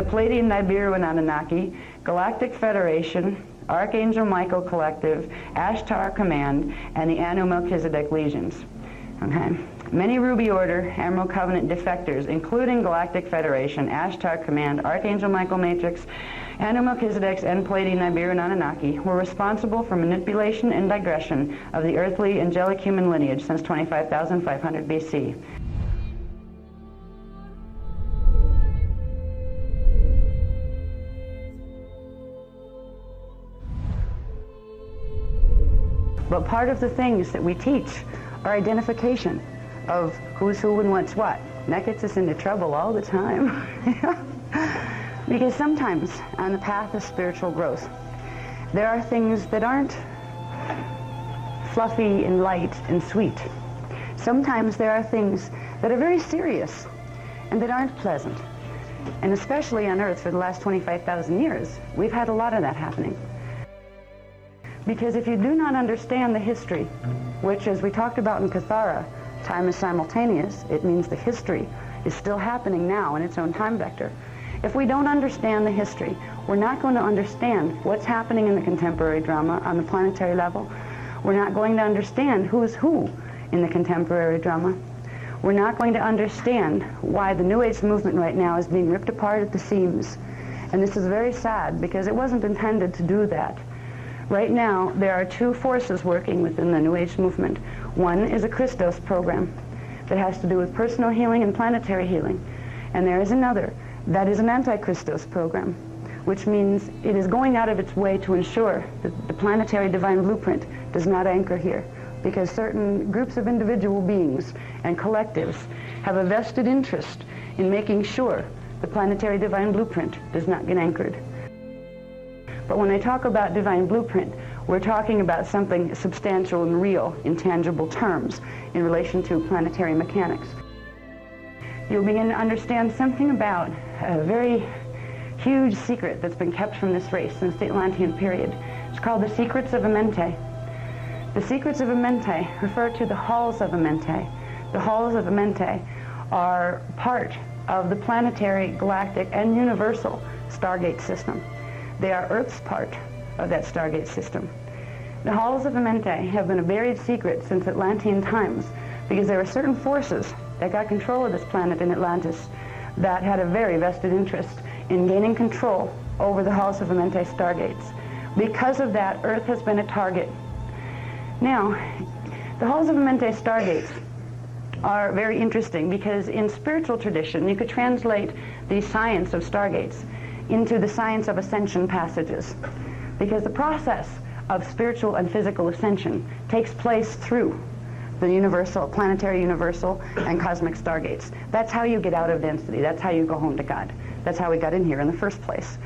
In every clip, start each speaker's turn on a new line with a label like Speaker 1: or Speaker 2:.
Speaker 1: Pleiadian Nibiru and Anunnaki, Galactic Federation, Archangel Michael Collective, Ashtar Command, and the Anu Melchizedek Legions. Okay. Many Ruby Order, Emerald Covenant defectors, including Galactic Federation, Ashtar Command, Archangel Michael Matrix, Anu Melchizedek's, and Pleiadian Nibiru and Anunnaki, were responsible for manipulation and digression of the earthly angelic human lineage since 25,500 BC. But part of the things that we teach are identification of who's who and what's what. And that gets us into trouble all the time. Because sometimes on the path of spiritual growth, there are things that aren't fluffy and light and sweet. Sometimes there are things that are very serious and that aren't pleasant. And especially on Earth for the last 25,000 years, we've had a lot of that happening. Because if you do not understand the history, which, as we talked about in Kathara, time is simultaneous, it means the history is still happening now in its own time vector. If we don't understand the history, we're not going to understand what's happening in the contemporary drama on the planetary level. We're not going to understand who's who in the contemporary drama. We're not going to understand why the New Age movement right now is being ripped apart at the seams. And this is very sad because it wasn't intended to do that. Right now, there are two forces working within the New Age movement. One is a Christos program that has to do with personal healing and planetary healing. And there is another that is an anti-Christos program, which means it is going out of its way to ensure that the planetary divine blueprint does not anchor here, because certain groups of individual beings and collectives have a vested interest in making sure the planetary divine blueprint does not get anchored. But when I talk about divine blueprint, we're talking about something substantial and real in tangible terms in relation to planetary mechanics. You'll begin to understand something about a very huge secret that's been kept from this race since the Atlantean period. It's called the Secrets of Amenti. The Secrets of Amenti refer to the Halls of Amenti. The Halls of Amenti are part of the planetary, galactic, and universal Stargate system. They are Earth's part of that Stargate system. The Halls of Amenti have been a buried secret since Atlantean times because there were certain forces that got control of this planet in Atlantis that had a very vested interest in gaining control over the Halls of Amenti Stargates. Because of that, Earth has been a target. Now, the Halls of Amenti Stargates are very interesting because in spiritual tradition, you could translate the science of Stargates into the science of ascension passages, because the process of spiritual and physical ascension takes place through the universal, planetary universal, and cosmic stargates. That's how you get out of density. That's how you go home to God. That's how we got in here in the first place.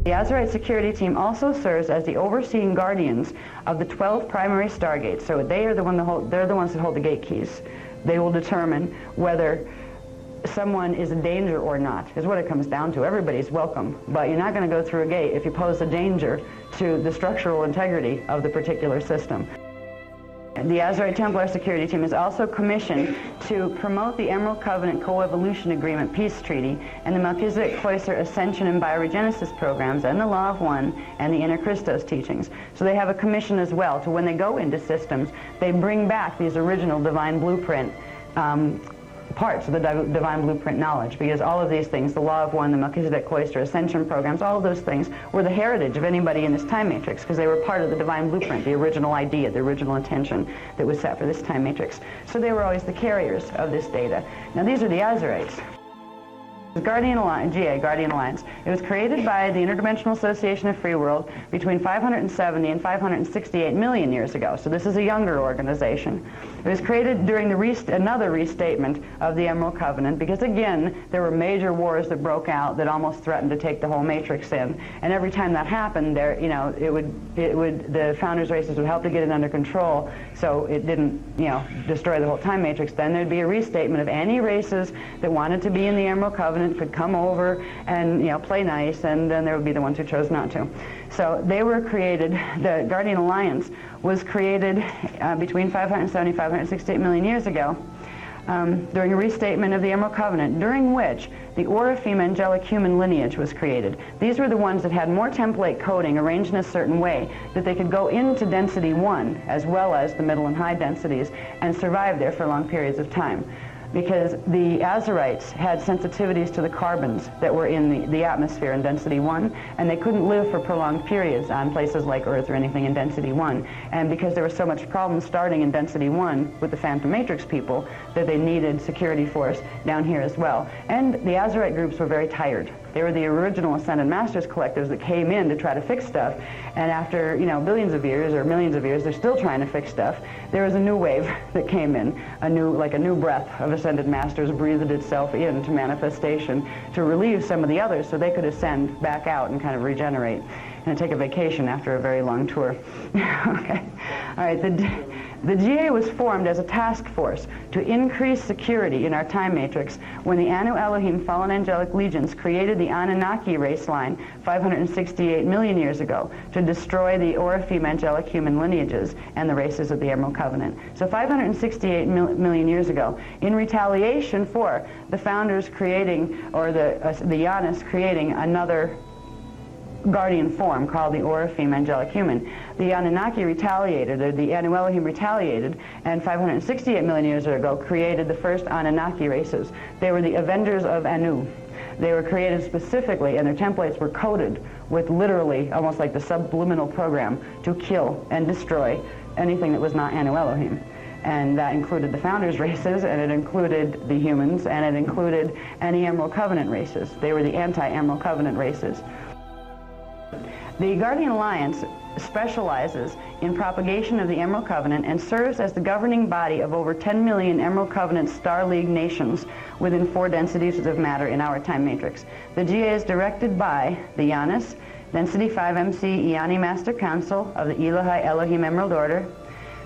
Speaker 1: The Azurite security team also serves as the overseeing guardians of the 12 primary stargates. So they are they're the ones that hold the gate keys. They will determine whether someone is a danger or not, is what it comes down to. Everybody's welcome, but you're not going to go through a gate if you pose a danger to the structural integrity of the particular system. The Azurite Templar security team is also commissioned to promote the Emerald Covenant Co-Evolution Agreement Peace Treaty and the Melchizedek Cloister Ascension and Bioregenesis programs and the Law of One and the Inner Christos teachings. So they have a commission as well to, when they go into systems, they bring back these original divine blueprint parts of the divine blueprint knowledge, because all of these things, the Law of One, the Melchizedek Cloister Ascension programs, all of those things were the heritage of anybody in this time matrix, because they were part of the divine blueprint, the original idea, the original intention that was set for this time matrix. So they were always the carriers of this data. Now these are the Azurites. Guardian Alliance, GA, Guardian Alliance. It was created by the Interdimensional Association of Free World between 570 and 568 million years ago. So this is a younger organization. It was created during another restatement of the Emerald Covenant because, again, there were major wars that broke out that almost threatened to take the whole matrix in. And every time that happened, the founders' races would help to get it under control so it didn't, destroy the whole time matrix. Then there'd be a restatement of any races that wanted to be in the Emerald Covenant Covenant could come over and play nice, and then there would be the ones who chose not to. So they were created. The Guardian Alliance was created between 570 and 568 million years ago, during a restatement of the Emerald Covenant, during which the Orifeme angelic human lineage was created. These were the ones that had more template coding arranged in a certain way that they could go into density 1 as well as the middle and high densities and survive there for long periods of time. Because the Azurites had sensitivities to the carbons that were in the atmosphere in density 1, and they couldn't live for prolonged periods on places like Earth or anything in density 1. And because there was so much problem starting in density 1 with the Phantom Matrix people, that they needed security force down here as well. And the Azurite groups were very tired. They were the original Ascended Masters collectives that came in to try to fix stuff, and after billions of years or millions of years, they're still trying to fix stuff. There was a new wave that came in, a new breath of Ascended Masters breathed itself into manifestation to relieve some of the others, so they could ascend back out and kind of regenerate and take a vacation after a very long tour. Okay, all right. The GA was formed as a task force to increase security in our time matrix when the Anu Elohim fallen angelic legions created the Anunnaki race line 568 million years ago to destroy the Orifeme angelic human lineages and the races of the Emerald Covenant. So 568 million years ago, in retaliation for the founders creating, or the Yanis creating another guardian form called the Orifeme angelic human. The Anunnaki retaliated, or the Anu Elohim retaliated, and 568 million years ago created the first Anunnaki races. They were the Avengers of Anu. They were created specifically, and their templates were coded with literally, almost like the subliminal program, to kill and destroy anything that was not Anu Elohim. And that included the founders' races, and it included the humans, and it included any Emerald Covenant races. They were the anti-Emerald Covenant races. The Guardian Alliance specializes in propagation of the Emerald Covenant and serves as the governing body of over 10 million Emerald Covenant Star League nations within 4 densities of matter in our time matrix. The GA is directed by the Yanis, Density 5 MC Iani Master Council of the Elohai Elohim Emerald Order,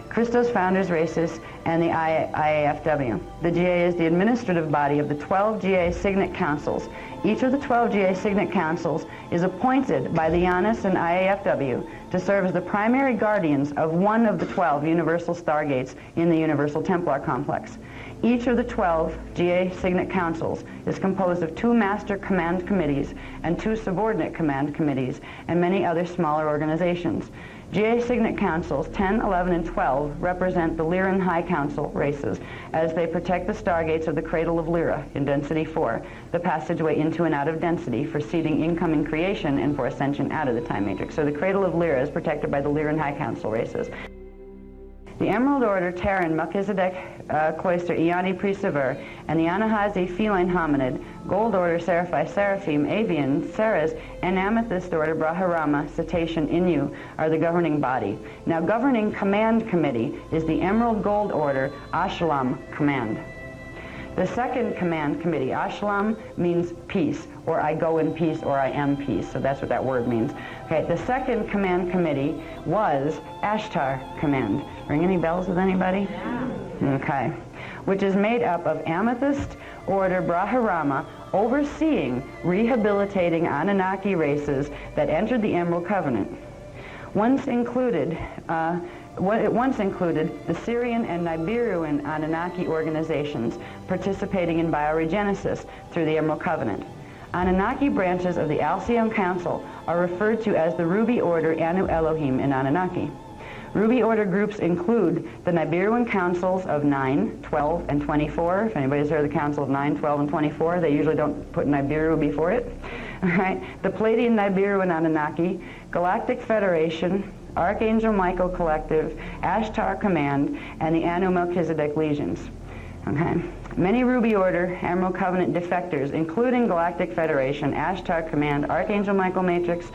Speaker 1: Christos Founders Races, and the IAFW. The GA is the administrative body of the 12 GA Signet Councils. Each of the 12 GA Signet Councils is appointed by the Yanis and IAFW to serve as the primary guardians of one of the 12 Universal Stargates in the Universal Templar Complex. Each of the 12 GA Signet Councils is composed of 2 Master Command Committees and 2 Subordinate Command Committees and many other smaller organizations. GA Signet Councils 10, 11, and 12 represent the Lyran High Council races as they protect the stargates of the Cradle of Lyra in Density 4, the passageway into and out of density for seeding incoming creation and for ascension out of the time matrix. So the Cradle of Lyra is protected by the Lyran High Council races. The Emerald Order, Terran, Melchizedek, Cloister, Iani, Preserver, and the Anahazi, Feline Hominid, Gold Order, Seraphi, Seraphim, Avian, Ceres, and Amethyst Order, Brahmarama, Cetacean, Inu, are the governing body. Now, governing command committee is the Emerald Gold Order, Ashalam Command. The second command committee, Ashalam, means peace, or I go in peace, or I am peace, so that's what that word means. Okay, the second command committee was Ashtar Command. Ring any bells with anybody? Yeah. Okay. Which is made up of Amethyst Order Brahmarama, overseeing rehabilitating Anunnaki races that entered the Emerald Covenant. It once included the Syrian and Nibiruan Anunnaki organizations participating in bioregenesis through the Emerald Covenant. Anunnaki branches of the Alcyon Council are referred to as the Ruby Order Anu Elohim in Anunnaki. Ruby Order groups include the Nibiruan Councils of 9, 12, and 24. If anybody's heard of the Council of 9, 12, and 24, they usually don't put Nibiru before it. All right. The Pleiadian Nibiruan Anunnaki, Galactic Federation, Archangel Michael Collective, Ashtar Command, and the Anu Melchizedek Legions. Okay. Many Ruby Order Emerald Covenant defectors, including Galactic Federation, Ashtar Command, Archangel Michael Matrix,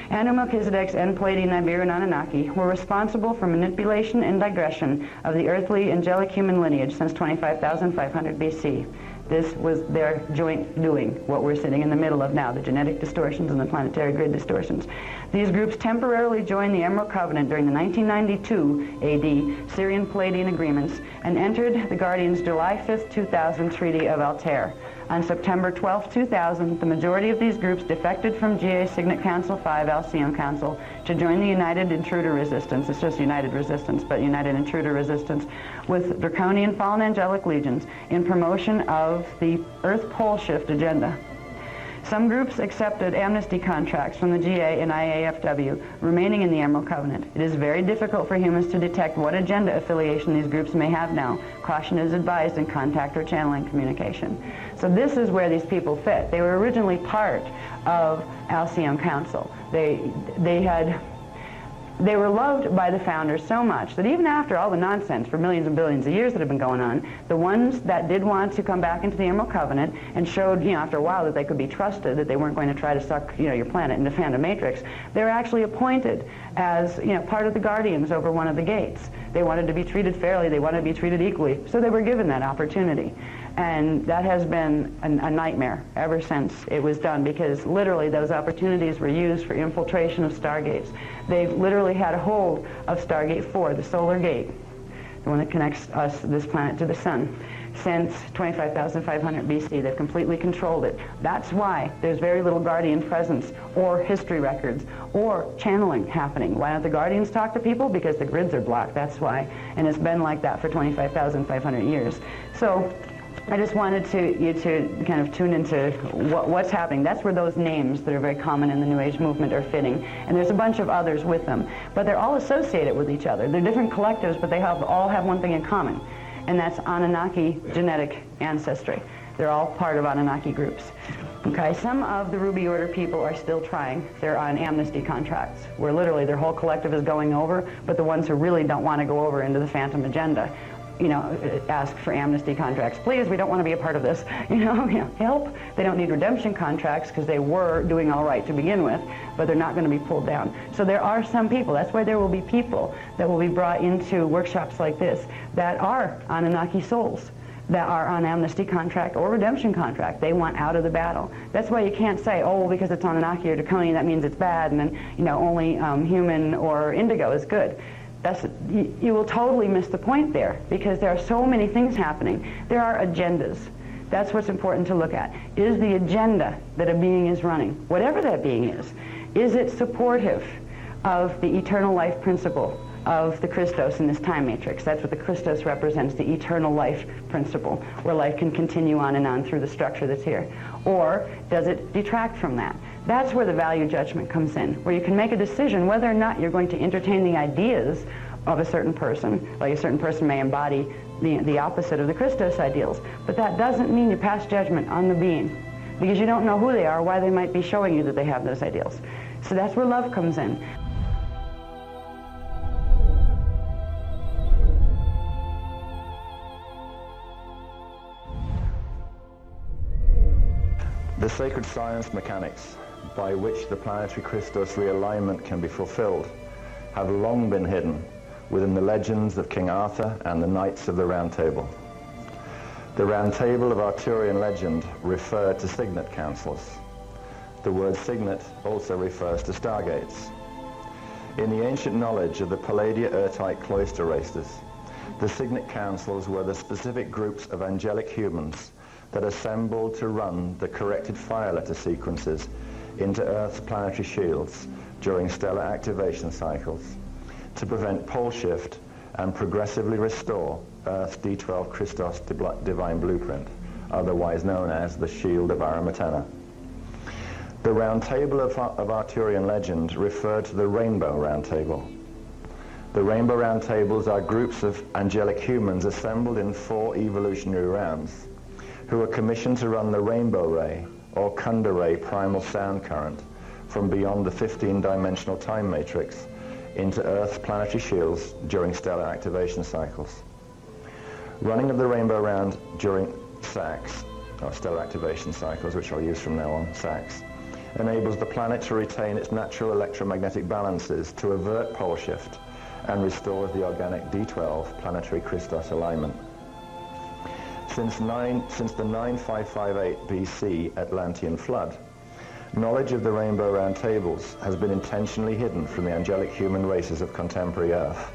Speaker 1: Anu Melchizedek's and Pleiadian Nibiruan Anunnaki, were responsible for manipulation and digression of the earthly angelic human lineage since 25,500 BC. This was their joint doing, what we're sitting in the middle of now, the genetic distortions and the planetary grid distortions. These groups temporarily joined the Emerald Covenant during the 1992 AD Syrian Pleiadian agreements and entered the Guardians' July 5, 2000 Treaty of Altair. On September 12, 2000, the majority of these groups defected from GA Signet Council 5, LCM Council, to join the United Intruder Resistance. It's just United Resistance, but United Intruder Resistance, with draconian fallen angelic legions in promotion of the Earth pole shift agenda. Some groups accepted amnesty contracts from the GA and IAFW, remaining in the Emerald Covenant. It is very difficult for humans to detect what agenda affiliation these groups may have now. Caution is advised in contact or channeling communication. So this is where these people fit. They were originally part of LCM Council. They were loved by the founders so much that even after all the nonsense for millions and billions of years that have been going on, the ones that did want to come back into the Emerald Covenant and showed, after a while that they could be trusted, that they weren't going to try to suck, your planet into Phantom Matrix, they were actually appointed as, part of the guardians over one of the gates. They wanted to be treated fairly, they wanted to be treated equally, so they were given that opportunity. And that has been a nightmare ever since it was done, because literally those opportunities were used for infiltration of stargates. They've literally had a hold of Stargate 4, the solar gate, the one that connects this planet to the sun, since 25,500 BC. They've completely controlled it. That's why there's very little Guardian presence or history records or channeling happening. Why don't the Guardians talk to people? Because the grids are blocked, that's why. And it's been like that for 25,500 years. So I just wanted you to kind of tune into what's happening. That's where those names that are very common in the New Age movement are fitting. And there's a bunch of others with them. But they're all associated with each other. They're different collectives, but they all have one thing in common. And that's Anunnaki genetic ancestry. They're all part of Anunnaki groups. Okay, some of the Ruby Order people are still trying. They're on amnesty contracts, where literally their whole collective is going over, but the ones who really don't want to go over into the Phantom Agenda, ask for amnesty contracts. Please, we don't want to be a part of this. Help. They don't need redemption contracts because they were doing all right to begin with, but they're not going to be pulled down. So there are some people. That's why there will be people that will be brought into workshops like this that are Anunnaki souls, that are on amnesty contract or redemption contract. They want out of the battle. That's why you can't say, oh, because it's Anunnaki or Draconian, that means it's bad, and then, only human or indigo is good. You will totally miss the point there, because there are so many things happening. There are agendas. That's what's important to look at. Is the agenda that a being is running, whatever that being is it supportive of the eternal life principle of the Christos in this time matrix? That's what the Christos represents, the eternal life principle, where life can continue on and on through the structure that's here. Or does it detract from that? That's where the value judgment comes in, where you can make a decision whether or not you're going to entertain the ideas of a certain person. Like a certain person may embody the opposite of the Christos ideals, but that doesn't mean you pass judgment on the being, because you don't know who they are, why they might be showing you that they have those ideals. So that's where love comes in.
Speaker 2: The sacred science mechanics by which the planetary Christos realignment can be fulfilled have long been hidden within the legends of King Arthur and the Knights of the Round Table. The Round Table of Arthurian legend referred to signet councils. The word signet also refers to stargates. In the ancient knowledge of the Palladio-Urtite cloister races, the signet councils were the specific groups of angelic humans that assembled to run the corrected fire letter sequences into Earth's planetary shields during stellar activation cycles to prevent pole shift and progressively restore Earth's D12 Christos divine blueprint, otherwise known as the Shield of Aramatena. The Round Table of Arthurian legend referred to the Rainbow Round Table. The Rainbow Round Tables are groups of angelic humans assembled in 4 evolutionary rounds who are commissioned to run the rainbow ray or Kunda ray primal sound current from beyond the 15-dimensional time matrix into Earth's planetary shields during stellar activation cycles. Running of the rainbow round during SACs, or stellar activation cycles, which I'll use from now on, SACs, enables the planet to retain its natural electromagnetic balances to avert pole shift and restores the organic D12 planetary Christos alignment. Since the 9558 BC Atlantean flood, knowledge of the Rainbow Round Tables has been intentionally hidden from the angelic human races of contemporary Earth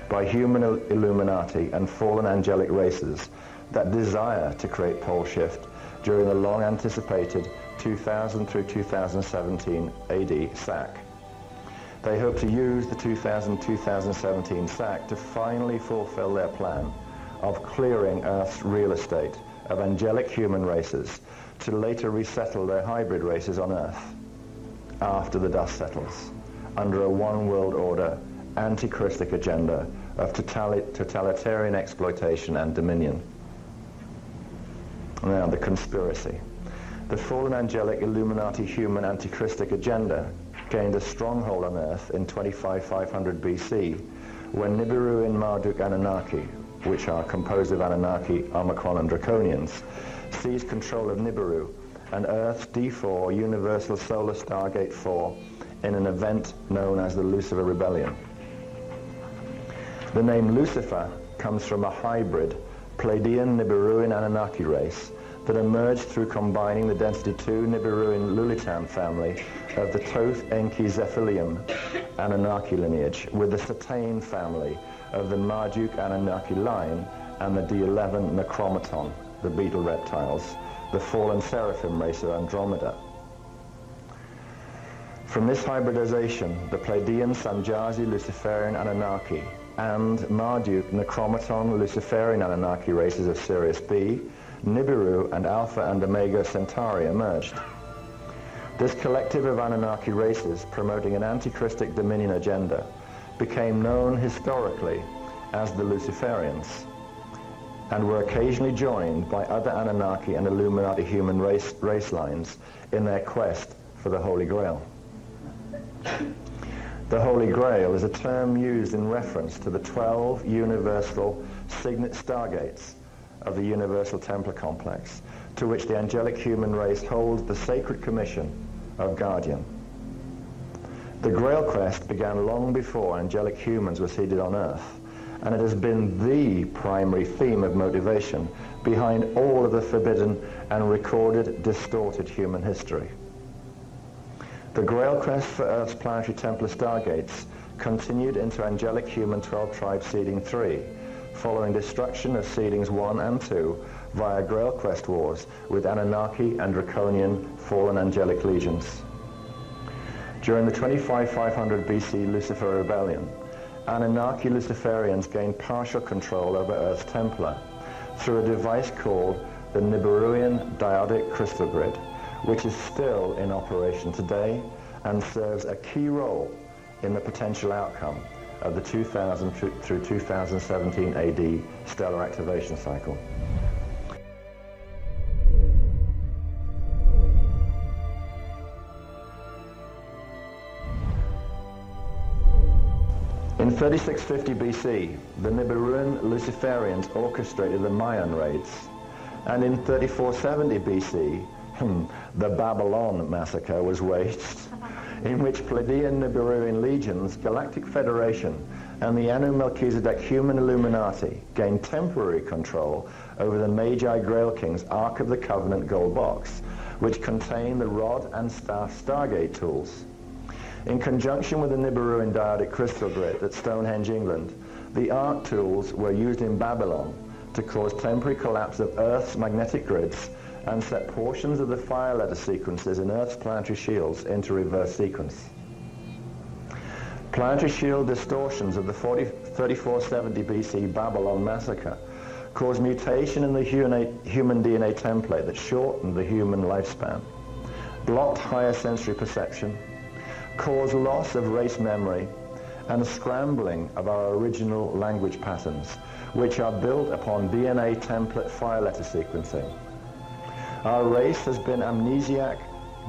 Speaker 2: by human Illuminati and fallen angelic races that desire to create pole shift during the long anticipated 2000 through 2017 AD sack. They hope to use the 2000-2017 sack to finally fulfill their plan of clearing Earth's real estate of angelic human races to later resettle their hybrid races on Earth after the dust settles, under a one-world order, anti-Christic agenda of totalitarian exploitation and dominion. Now, the conspiracy. The fallen angelic Illuminati human anti-Christic agenda gained a stronghold on Earth in 2500 BC when Nibiru and Marduk Anunnaki, which are composed of Anunnaki, Omicron and Draconians, seized control of Nibiru and Earth's D4 Universal Solar Stargate 4 in an event known as the Lucifer Rebellion. The name Lucifer comes from a hybrid Pleiadian Nibiruin Anunnaki race that emerged through combining the density 2 Nibiruin Lulitan family of the Thoth Enki Zephilium Anunnaki lineage with the Satane family of the Marduk Anunnaki line and the D11 Necromaton, the beetle reptiles, the fallen seraphim race of Andromeda. From this hybridization, the Pleiadian Sanjazi Luciferian Anunnaki and Marduk Necromaton Luciferian Anunnaki races of Sirius B, Nibiru and Alpha and Omega Centauri emerged. This collective of Anunnaki races promoting an anti-Christic dominion agenda became known historically as the Luciferians and were occasionally joined by other Anunnaki and Illuminati human race lines in their quest for the Holy Grail. The Holy Grail is a term used in reference to the 12 universal signet stargates of the Universal Templar Complex, to which the angelic human race holds the sacred commission of guardian. The Grail quest began long before angelic humans were seated on Earth, and it has been the primary theme of motivation behind all of the forbidden and recorded distorted human history. The Grail quest for Earth's planetary Templar stargates continued into angelic human 12 tribe seeding 3, following destruction of seedings 1 and 2 via Grail quest wars with Anunnaki and Draconian fallen angelic legions. During the 2500 BC Lucifer Rebellion, Anunnaki Luciferians gained partial control over Earth's Templar through a device called the Nibiruian Diodic Crystal Grid, which is still in operation today and serves a key role in the potential outcome of the 2000 through 2017 AD stellar activation cycle. In 3650 BC, the Nibiruan Luciferians orchestrated the Mayan raids, and in 3470 BC, the Babylon massacre was waged, in which Pleiadian Nibiruan legions, Galactic Federation, and the Anu Melchizedek human Illuminati gained temporary control over the Magi Grail King's Ark of the Covenant gold box, which contained the rod and staff Stargate tools. In conjunction with the Nibiruan Diodic Crystal Grid at Stonehenge, England, the Ark tools were used in Babylon to cause temporary collapse of Earth's magnetic grids and set portions of the fire letter sequences in Earth's planetary shields into reverse sequence. Planetary shield distortions of the 3470 BC Babylon massacre caused mutation in the human DNA template that shortened the human lifespan, blocked higher sensory perception, caused loss of race memory, and a scrambling of our original language patterns, which are built upon DNA template fire letter sequencing. Our race has been amnesiac,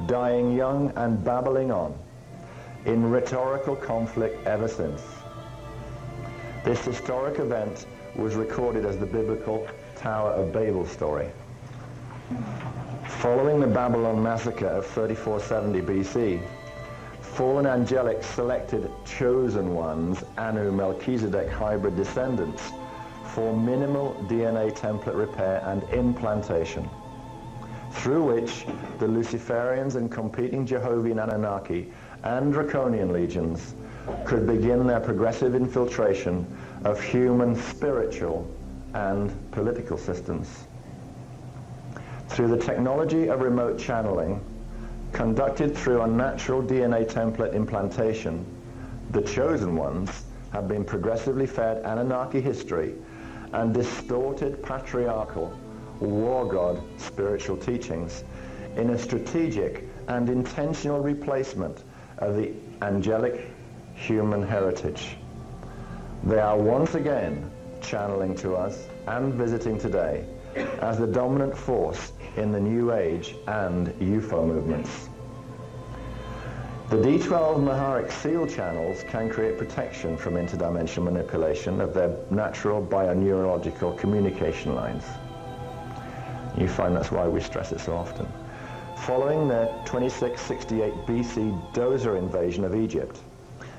Speaker 2: dying young, and babbling on in rhetorical conflict ever since. This historic event was recorded as the biblical Tower of Babel story. Following the Babylon massacre of 3470 BC, fallen angelic selected chosen ones, Anu Melchizedek hybrid descendants, for minimal DNA template repair and implantation, through which the Luciferians and competing Jehovian Anunnaki and Draconian legions could begin their progressive infiltration of human spiritual and political systems. Through the technology of remote channeling, conducted through unnatural DNA template implantation, the chosen ones have been progressively fed Anunnaki history and distorted patriarchal, war god spiritual teachings in a strategic and intentional replacement of the angelic human heritage. They are once again channeling to us and visiting today as the dominant force in the New Age and UFO movements. The D12 Maharic seal channels can create protection from interdimensional manipulation of their natural bioneurological communication lines. You find that's why we stress it so often. Following the 2668 BC Dozer invasion of Egypt,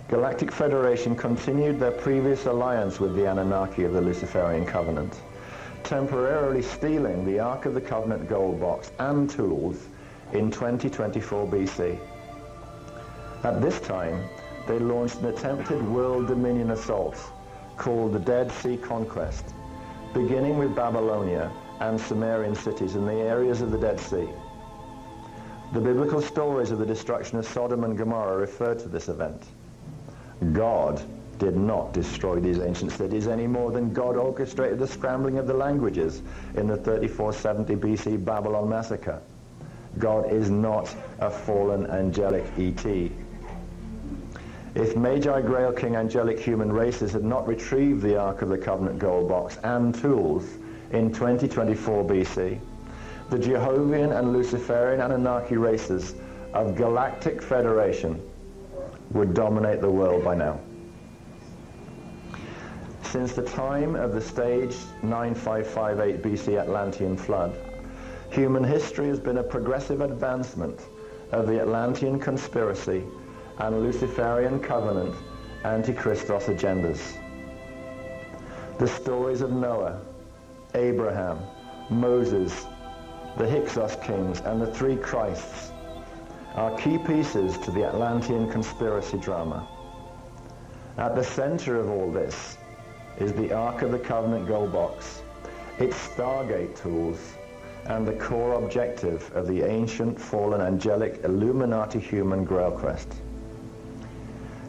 Speaker 2: Galactic Federation continued their previous alliance with the Anunnaki of the Luciferian Covenant, temporarily stealing the Ark of the Covenant gold box and tools in 2024 BC. At this time, they launched an attempted world dominion assault called the Dead Sea Conquest, beginning with Babylonia and Sumerian cities in the areas of the Dead Sea. The biblical stories of the destruction of Sodom and Gomorrah refer to this event. God did not destroy these ancient cities any more than God orchestrated the scrambling of the languages in the 3470 BC Babylon massacre. God is not a fallen angelic ET. If Magi, Grail King, angelic human races had not retrieved the Ark of the Covenant gold box and tools in 2024 BC, the Jehovian and Luciferian Anunnaki races of Galactic Federation would dominate the world by now. Since the time of the staged 9558 BC Atlantean flood, human history has been a progressive advancement of the Atlantean conspiracy and Luciferian covenant anti-Christos agendas. The stories of Noah, Abraham, Moses, the Hyksos kings, and the three Christs are key pieces to the Atlantean conspiracy drama. At the center of all this is the Ark of the Covenant gold box, its Stargate tools, and the core objective of the ancient fallen angelic Illuminati human Grail Quest.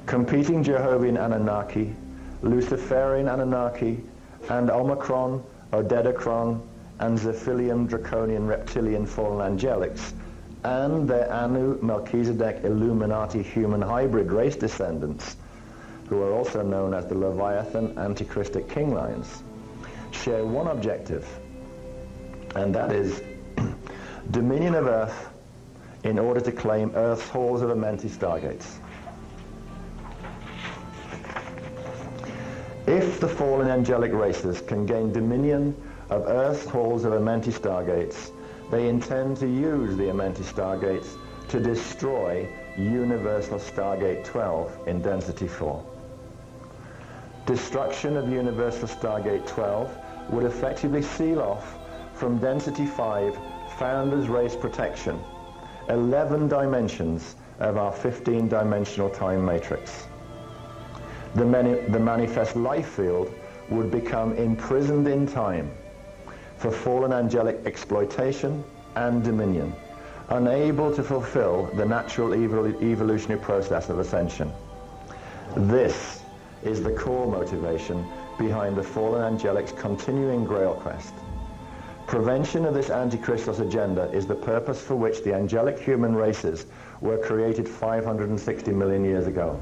Speaker 2: Competing Jehovian Anunnaki, Luciferian Anunnaki, and Omicron, Odedicron, and Zephilium Draconian Reptilian fallen angelics, and their Anu Melchizedek Illuminati human hybrid race descendants, who are also known as the Leviathan Antichristic king lines, share one objective, and that is dominion of Earth in order to claim Earth's halls of Amenti stargates. If the fallen angelic races can gain dominion of Earth's halls of Amenti stargates, they intend to use the Amenti stargates to destroy Universal Stargate 12 in Density 4. Destruction of Universal Stargate 12 would effectively seal off from Density 5 Founders Race Protection 11 dimensions of our 15-dimensional time matrix. The manifest life field would become imprisoned in time for fallen angelic exploitation and dominion, unable to fulfill the natural evolutionary process of ascension. This is the core motivation behind the fallen angelic's continuing Grail quest. Prevention of this anti-Christos agenda is the purpose for which the angelic human races were created 560 million years ago.